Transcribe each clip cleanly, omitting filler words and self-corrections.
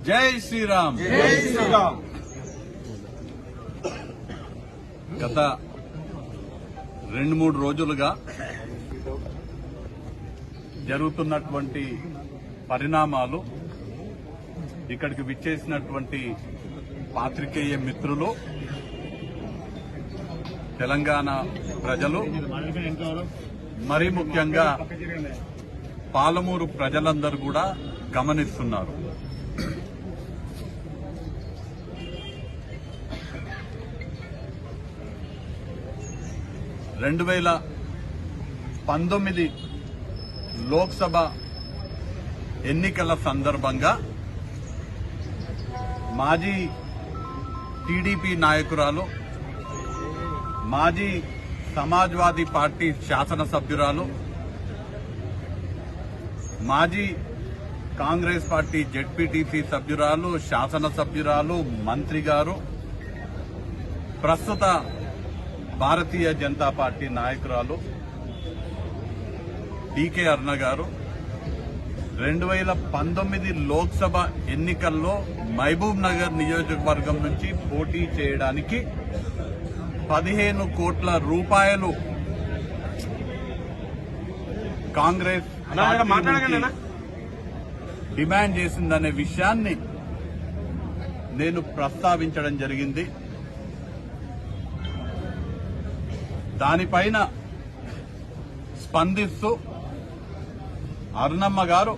జై శ్రీరామ్. జై శ్రీరామ్. గత 2-3 రోజులుగా జరుగుతున్నటువంటి పరిణామాలు, ఇక్కడికి విచ్చేసినటువంటి పాత్రికేయ మిత్రులు, తెలంగాణ ప్రజలు, మరీ ముఖ్యంగా పాలమూరు ప్రజలందరూ కూడా గమనిస్తున్నారు. 2019 లోక్సభ ఎన్నికల సందర్భంగా మాజీ టీడీపీ నాయకురాలు, మాజీ సమాజ్వాదీ పార్టీ శాసనసభ్యురాలు, మాజీ కాంగ్రెస్ పార్టీ జెడ్పీటీసీ సభ్యురాలు, శాసనసభ్యురాలు, మంత్రి గారు, ప్రస్తుత భారతీయ జనతా పార్టీ నాయకురాలు డీకే అరుణ గారు 2019 లోక్సభ ఎన్నికల్లో మహబూబ్ నగర్ నియోజకవర్గం నుంచి పోటీ చేయడానికి 15 కోట్ల రూపాయలు కాంగ్రెస్ డిమాండ్ చేసిందనే విషయాన్ని నేను ప్రస్తావించడం జరిగింది. దానిపైన స్పందిస్తూ అరుణమ్మ గారు,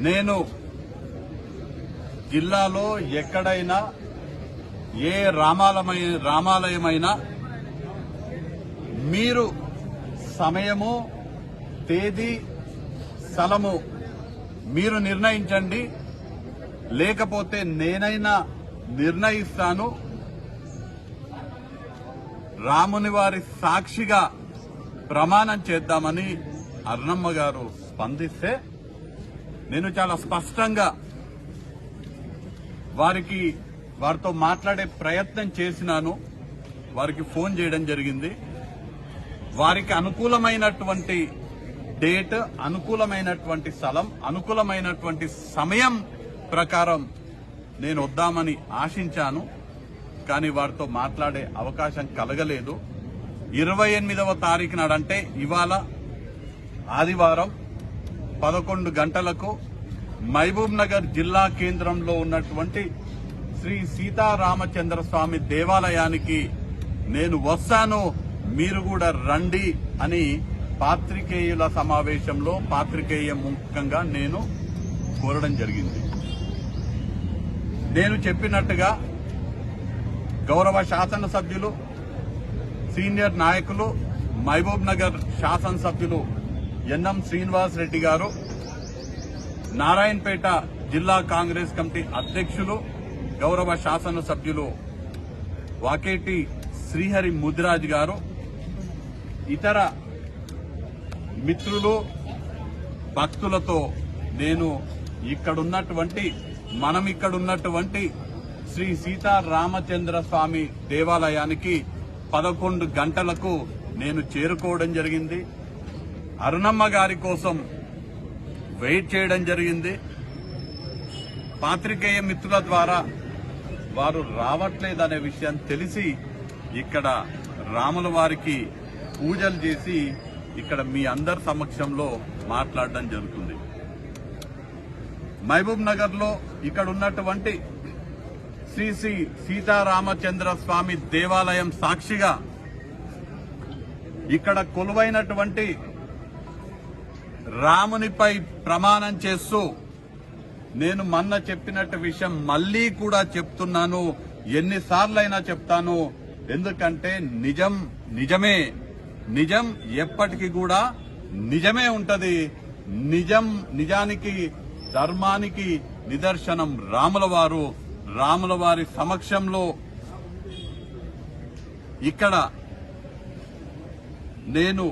నేను జిల్లాలో ఎక్కడైనా ఏ రామాలయమైనా మీరు సమయము, తేదీ, స్థలము మీరు నిర్ణయించండి, లేకపోతే నేనైనా నిర్ణయిస్తాను. రాముని వారి సాక్షిగా ప్రమాణం చేద్దామని అరుణమ్మ గారు స్పందిస్తే, నేను చాలా స్పష్టంగా వారితో మాట్లాడే ప్రయత్నం చేసినాను. వారికి ఫోన్ చేయడం జరిగింది. వారికి అనుకూలమైనటువంటి డేట్, అనుకూలమైనటువంటి స్థలం, అనుకూలమైనటువంటి సమయం ప్రకారం నేను వద్దామని ఆశించాను. కానీ వారితో మాట్లాడే అవకాశం కలగలేదు. 28వ తారీఖు నాడంటే ఇవాళ ఆదివారం 11 గంటలకు మహబూబ్ నగర్ జిల్లా కేంద్రంలో ఉన్నటువంటి శ్రీ సీతారామచంద్ర స్వామి దేవాలయానికి నేను వస్తాను, మీరు కూడా రండి అని పాత్రికేయుల సమావేశంలో పాత్రికేయ ముఖంగా నేను కోరడం జరిగింది. నేను చెప్పినట్టుగా గౌరవ శాసనసభ్యులు, సీనియర్ నాయకులు, మహబూబ్ నగర్ శాసనసభ్యులు ఎన్ఎం శ్రీనివాస్ రెడ్డి గారు, నారాయణపేట జిల్లా కాంగ్రెస్ కమిటీ అధ్యక్షులు, గౌరవ శాసనసభ్యులు వాకేటి శ్రీహరి ముదిరాజ్ గారు, ఇతర మిత్రులు, భక్తులతో నేను ఇక్కడున్నటువంటి శ్రీ సీతారామచంద్ర స్వామి దేవాలయానికి 11 గంటలకు నేను చేరుకోవడం జరిగింది. అరుణమ్మ గారి కోసం వెయిట్ చేయడం జరిగింది. పాత్రికేయ మిత్రుల ద్వారా వారు రావట్లేదనే విషయం తెలిసి ఇక్కడ రాముల వారికి పూజలు చేసి ఇక్కడ మీ అందరి సమక్షంలో మాట్లాడడం జరుగుతుంది. మహబూబ్ నగర్ లో ఇక్కడ ఉన్నటువంటి శ్రీ సీతారామచంద్ర స్వామి దేవాలయం సాక్షిగా ఇక్కడ కొలువైనటువంటి రామునిపై ప్రమాణం చేస్తూ నేను మొన్న చెప్పినట్టు విషయం మళ్లీ కూడా చెప్తున్నాను, ఎన్నిసార్లైనా చెప్తాను. ఎందుకంటే నిజమే, నిజం ఎప్పటికీ కూడా నిజమే ఉంటది. నిజానికి, ధర్మానికి నిదర్శనం రాముల వారి సమక్షంలో ఇక్కడ నేను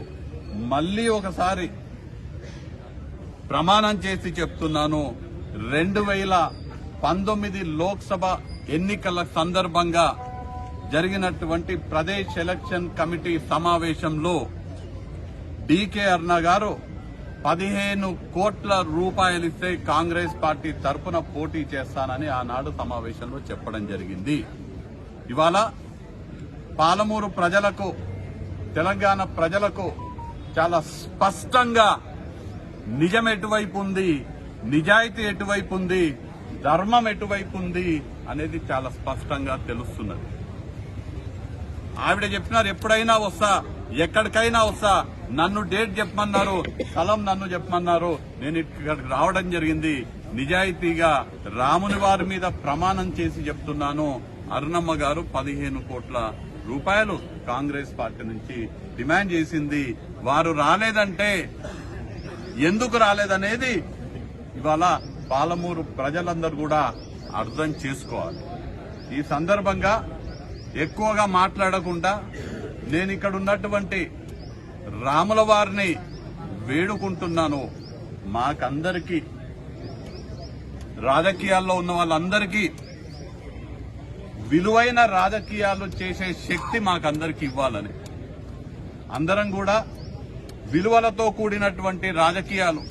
మళ్లీ ఒకసారి ప్రమాణం చేసి చెప్తున్నాను. 2019 లోక్సభ ఎన్నికల సందర్భంగా జరిగినటువంటి ప్రదేశ్ ఎలక్షన్ కమిటీ సమావేశంలో డీకే అరుణ గారు 15 కోట్ల రూపాయలు ఇస్తే కాంగ్రెస్ పార్టీ తరపున పోటీ చేస్తానని ఆనాడు సమావేశంలో చెప్పడం జరిగింది. ఇవాళ పాలమూరు ప్రజలకు, తెలంగాణ ప్రజలకు చాలా స్పష్టంగా నిజం ఎటువైపు ఉంది, నిజాయితీ ఎటువైపు ఉంది, ధర్మం ఎటువైపు ఉంది అనేది చాలా స్పష్టంగా తెలుస్తున్నది. ఆవిడ చెప్పినారు, ఎప్పుడైనా వస్తా, ఎక్కడికైనా వస్తా, నన్ను డేట్ చెప్పమన్నారు, స్థలం నన్ను చెప్పమన్నారు, నేను ఇక్కడికి రావడం జరిగింది. నిజాయితీగా రాముని వారి మీద ప్రమాణం చేసి చెప్తున్నాను, అరుణమ్మ గారు 15 కోట్ల రూపాయలు కాంగ్రెస్ పార్టీ నుంచి డిమాండ్ చేసింది. వారు రాలేదంటే ఎందుకు రాలేదనేది ఇవాళ పాలమూరు ప్రజలందరూ కూడా అర్థం చేసుకోవాలి. ఈ సందర్భంగా ఎక్కువగా మాట్లాడకుండా నేను ఇక్కడ ఉన్నటువంటి రాముల వారిని వేడుకుంటున్నాను. మాకందరికీ, రాజకీయాల్లో ఉన్న వాళ్ళందరికీ విలువైన రాజకీయాలు చేసే శక్తి మాకందరికీ ఇవ్వాలని, అందరం కూడా విలువలతో కూడినటువంటి రాజకీయాలు,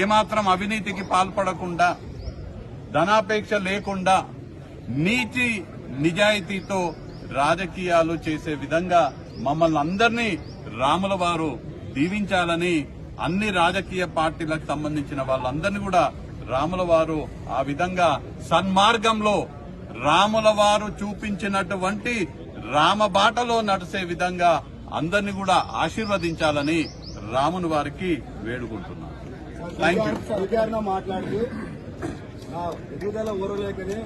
ఏమాత్రం అవినీతికి పాల్పడకుండా, ధనాపేక్ష లేకుండా, నీతి నిజాయితీతో రాజకీయాలు చేసే విధంగా మమ్మల్ని అందరినీ రాముల వారు దీవించాలని, అన్ని రాజకీయ పార్టీలకు సంబంధించిన వాళ్ళందరినీ కూడా రాముల వారు ఆ విధంగా సన్మార్గంలో రాముల వారు చూపించినటువంటి రామబాటలో నడిసే విధంగా అందరినీ కూడా ఆశీర్వదించాలని రాముని వారికి వేడుకుంటున్నాను. Thank you. మాట్లాడుతూ ఎదుగుదల ఓరలేకనే